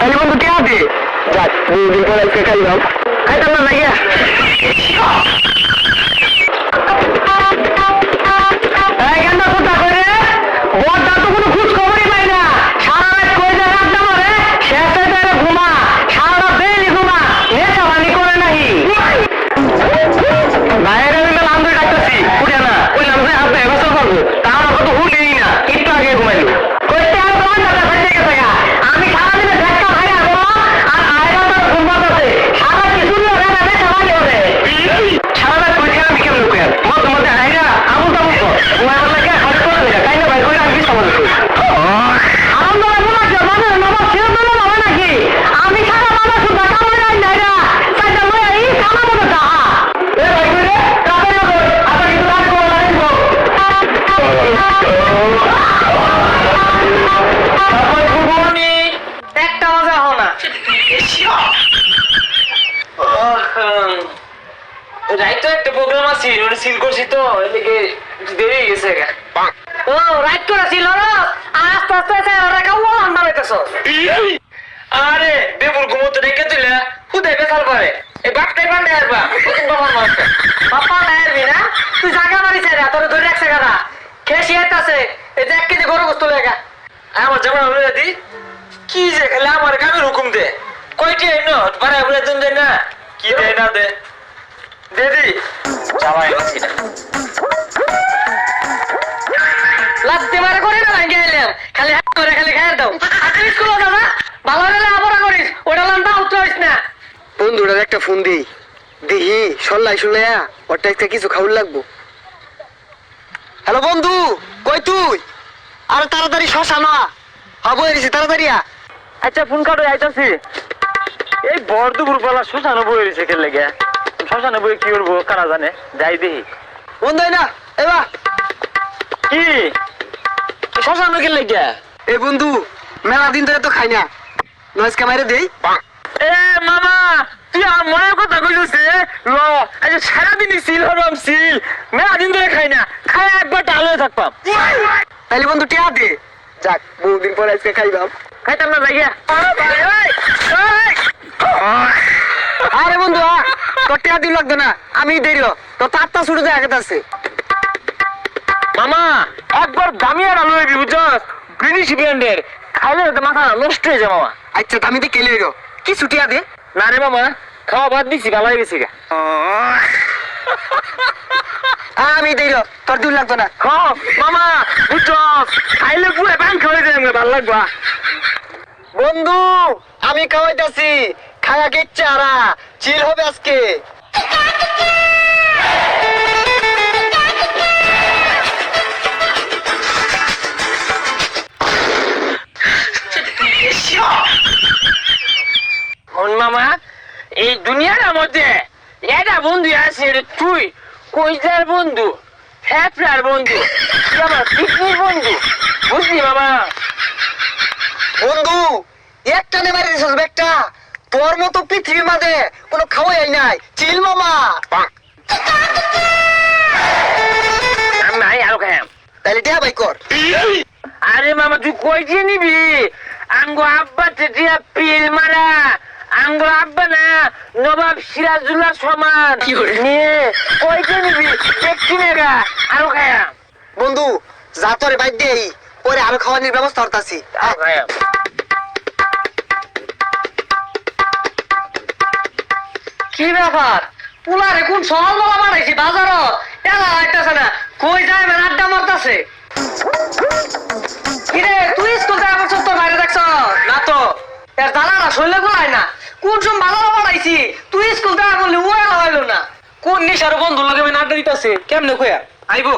তাহলে বন্ধু কে আছে? যাক, দুদিন পরে আজকে খাইলাম। খাইতাম না লাগিয়া। এই গান্ডা কোথা করে? বড়টা তো কোনো খোঁজ খবরই পাই না। সারা রাত কই যায় আড্ডা মারে, শেষে যায় ঘুমা। সারা রাত বেলি ঘুমা, নেশা পানি করে নাহি। বাইরে আমি মেলা আন্দোলন ডাকতেছি, উঠে না। ওই নাম যে আপনি এবার পারবো, তার কত হুলেই না, একটু আগে ঘুমাইলো। কইতে আর তোমার দাদা খাইতে গেছে গা। আমি সারাদিনে ধাক্কা খাই আসবো, আর আয়রা তো ঘুম পাতাছে। সারা কিছু নিয়ে ওরা নেশা পানি করে। সারা রাত কই খেলাম কেমন কইয়া? মধ্যে মধ্যে আয়রা আবু তাবু কর। ওই আমার লাগে হাত করে দেয়, তাই না ভাই? কই আমি কি সমাজ করি? আনন্দ লাগবো না, মানে নবাব ছিল তো না হবে নাকি? আমি সারা বাবা শুধু কামড়ে নাই নাইরা। তাইটা লই এই কামা মতো তাহা। এ ভাই কই রে? কাপড় না কই। আবার কিন্তু রাত করে লাইব। তারপর ঘুমনি একটা মজা হো না। রাইতো একটা প্রোগ্রাম আছে, ওটা সিল করছি তো, এদিকে দেরি হয়ে গেছে। ও রাইট করে ছিল না, আস্তে আস্তে ওরা কেউ আন্ডা পাইতেছ। আরে বেবুর ঘুমোতে রেখে দিলে খুদাই বেসাল করে। এই বাপটাই পান্ডে আসবা, বাপ্পা আসবি না? তুই জায়গা মারিস রে, তোর ধরে রাখছে গাড়া খেয়ে আছে। এই যে 1 কেজি গরু গোস্ত লেগা আমার যেমন হলো দি কি যে খেলে আমার কামের হুকুম দে। কয়টি নোট বাড়াই বলে তুমি দে না, কি দেয় না দে দিদি যাওয়াই আছি না। লাগতে মারে করে না ভাঙ্গে এলাম, খালি হাত করে খালি খাইয়ে দাও। আর তুই স্কুলে যাবা, ভালো হলে আবার করিস, ওটা লান্তা উঠতে হইস না। বন্ধুটার একটা ফোন দিই, দিহি সল্লাই শুনলাইয়া ওরটা একটা কিছু খাউল লাগবো। হ্যালো বন্ধু, কই তুই? আরে তাড়াতাড়ি শশা না হবো এসেছি, তাড়াতাড়ি আ। আচ্ছা ফোন কাটো, আইতাছি। এই বড় দুপুর বেলা শ্মশানে বয়ে রয়েছে খেলে গে, শ্মশানে বয়ে কি করবো কারা জানে, যাই দেখি। বন্ধু না এবার কি শ্মশানে খেলে গে? এই বন্ধু মেলা দিন ধরে তো খাই না, নয়েজ ক্যামেরা দেই। এ মামা তুই আর মনের কথা কইছিস ল, আচ্ছা সারাদিনই সিল হলাম সিল, মেলা দিন ধরে খাই না, খাই একবার টাল হয়ে থাকতাম। তাহলে বন্ধু টিয়া দে, যাক বহুদিন পরে আজকে খাইলাম। খাইতাম না ভাইয়া। আরে বন্ধু তোর টিয়া দিন লাগতো না, আমি দেরি তো তারটা ছুটে যায় আগে আছে। মামা একবার দামি আর আলু লাগবি বুঝছস, ব্রিটিশ ব্র্যান্ডের, খাইলে তো মাথা নষ্ট হয়ে যায় মামা। আচ্ছা দামি দিয়ে কেলে কি ছুটিয়া দে না রে মামা, খাওয়া বাদ দিছি ভালো হয়ে গেছি গা। আমি দেই তোর দূর লাগতো না। মামা বুঝছস খাইলে পুরো পান খাওয়াই যায়, ভালো লাগবা। বন্ধু আমি খাওয়াইতাছি, খায়া গেচ্ছে আরা চিল হবে আজকে। মামা এই দুনিয়ার মধ্যে এটা বন্ধু আছে, তুই কইজার বন্ধু, হ্যাপরার বন্ধু, তুই আমার পিকনিক বন্ধু, বুঝলি মামা? বন্ধু একটা নে মারি দিছিস একটা, তোর মতো পৃথিবীর মাঝে কোনো খাওয়াই নাই, চিল মামা। আমি আরো খাইম, তাহলে টিয়া বাই কর। আরে মামা তুই কই দিয়ে নিবি? আঙ্গো আব্বা টিয়া পিল মারা, আঙ্গো আব্বা না নবাব সিরাজুল্লাহ সমান নিয়ে কই দিয়ে নিবি? দেখছি না আরো খাইম। বন্ধু যা তোরে বাইক দেই, পরে আরো খাওয়ানোর ব্যবস্থা করতেছি। কি ব্যাপার পুলারে কোন সকাল বেলা মারাইছি বাজারত, এলা আইতাছে না, কই যায় মানে আড্ডা মারতাছে। কিরে তুই স্কুল থেকে আবার তোর বাইরে দেখছ না তো? এর দালারা শৈলে গুলাই না, কোন সব বাজারে মারাইছি, তুই স্কুল থেকে বললি ও এলা হইল না। কোন নিশার বন্ধুর লগে আমি আড্ডা দিতেছে, কেমনে কইয়া আইবো?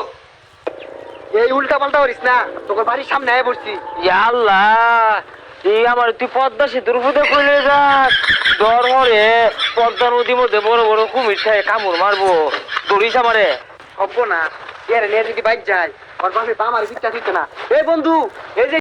এই উল্টা পাল্টা করিস না, তোকে বাড়ির সামনে আয় বসছি। আল্লাহ এই আমার তুই পদ্মা সেতুর উপরে কইলে যাক ডর মরে, পদ্মা নদীর মধ্যে বড় বড় কুমির থাকে কামড় মারবো, দৌড়িস আমারে হব না। এর নিয়ে যদি বাইক যায় ওর বাপে আমার ইচ্ছা দিত না। এই বন্ধু এই যে